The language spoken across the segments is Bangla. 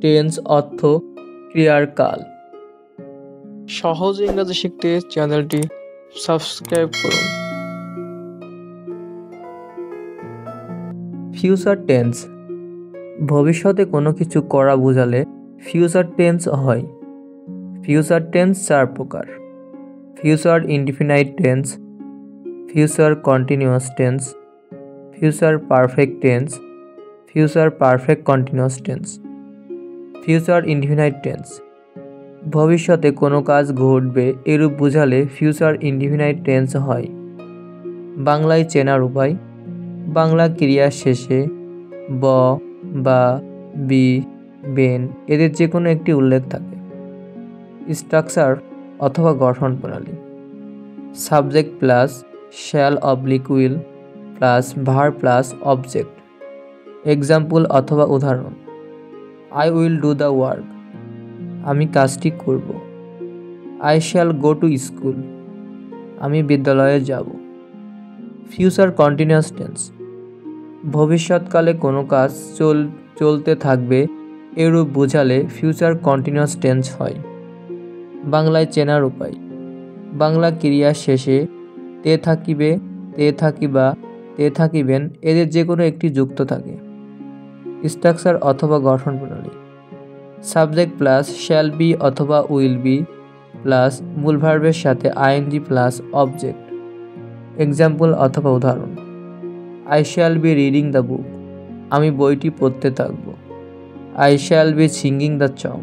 টেন্স অর্থ ক্রিয়ার কাল। সহজ ইংরেজি শিখতে চ্যানেলটি সাবস্ক্রাইব করুন। ফিউচার টেন্স ভবিষ্যতে কোনো কিছু করা বোঝালে ফিউচার টেন্স হয়। ফিউচার টেন্স 4 প্রকার: future indefinite tense, future continuous tense, future perfect tense, future perfect continuous tense. Future indefinite tense ভবিষ্যতে কোনো কাজ ঘটবে এরূপ বোঝালে ফিউচার ইনডিফিনাইট টেন্স হয়। বাংলায় চেনার উপায়: বাংলা ক্রিয়ার শেষে ব, বা, বি, বেন এদের যে কোনো একটি উল্লেখ থাকে। স্ট্রাকচার অথবা গঠন প্রণালী: subject plus shall oblique will plus verb plus object. Example অথবা উদাহরণ: I will do the work, আমি কাজটি করব। I shall go to school, আমি বিদ্যালয়ে যাব। ফিউচার কন্টিনিউয়াস টেন্স ভবিষ্যৎকালে কোনো কাজ চলতে থাকবে এরূপ বোঝালে ফিউচার কন্টিনিউয়াস টেন্স হয়। বাংলায় চেনার উপায়: বাংলা ক্রিয়ার শেষে তে থাকিবে, তে থাকিবা, তে থাকিবেন এদের যে কোনো একটি যুক্ত থাকে। স্ট্রাকচার অথবা গঠন প্রণালী: সাবজেক্ট প্লাস শ্যাল বি অথবা উইল বি প্লাস মূল ভার্বের সাথে আইএনজি প্লাস অবজেক্ট। এক্সাম্পল অথবা উদাহরণ: I shall be reading the book, আমি বইটি পড়তে থাকব। I shall be singing the song,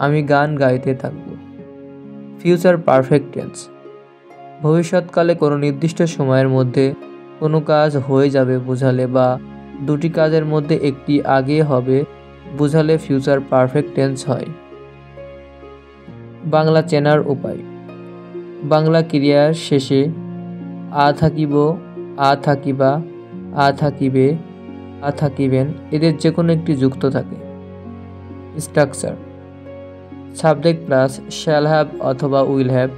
আমি গান গাইতে থাকব। ফিউচার পারফেক্ট টেন্স ভবিষ্যৎকালে কোনো নির্দিষ্ট সময়ের মধ্যে কোনো কাজ হয়ে যাবে বোঝালে বা দুটি কাজের মধ্যে একটি আগে হবে বোঝালে ফিউচার পারফেক্ট টেন্স হয়। বাংলা চেনার উপায়: বাংলা ক্রিয়ার শেষে আ থাকিব, আ থাকিবা, আ থাকিবে, আ থাকিবেন এদের যে কোনো একটি যুক্ত থাকে। Structure: subject plus shall have অথবা উইল হ্যাভ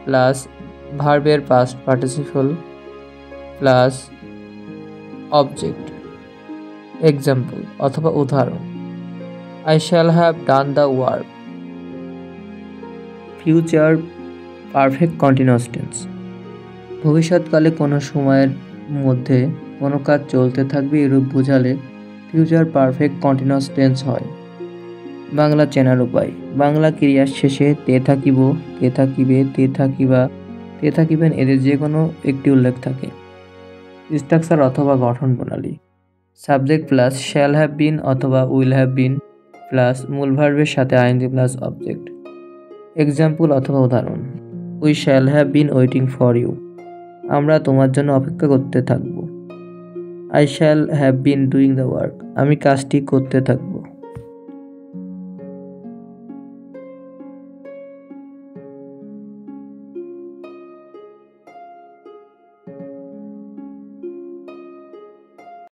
প্লাস ভার্বের past participle plus object. Example অথবা উদাহরণ: I shall have done the work. Future perfect continuous tense ভবিষ্যৎকালে কোনো সময়ের মধ্যে কোনো কাজ চলতে থাকবে এরূপ বোঝালে ফিউচার পারফেক্ট কন্টিনিউয়াস টেন্স হয়। বাংলা চেনার উপায়: বাংলা ক্রিয়ার শেষে তে থাকিব, তে থাকিবে, তে থাকিবা, তে থাকিবেন এদের যে কোনো একটি উল্লেখ থাকে। স্ট্রাকচার অথবা গঠন প্রণালী: সাবজেক্ট প্লাস শ্যাল হ্যাভ বিন অথবা উইল হ্যাভ বিন প্লাস মূল ভার্বের সাথে আইএনজি প্লাস অবজেক্ট। এক্সাম্পল অথবা উদাহরণ: we shall have been waiting for you, আমরা তোমার জন্য অপেক্ষা করতে থাকব। I shall have been doing the work, আমি কাজটি করতে থাকব।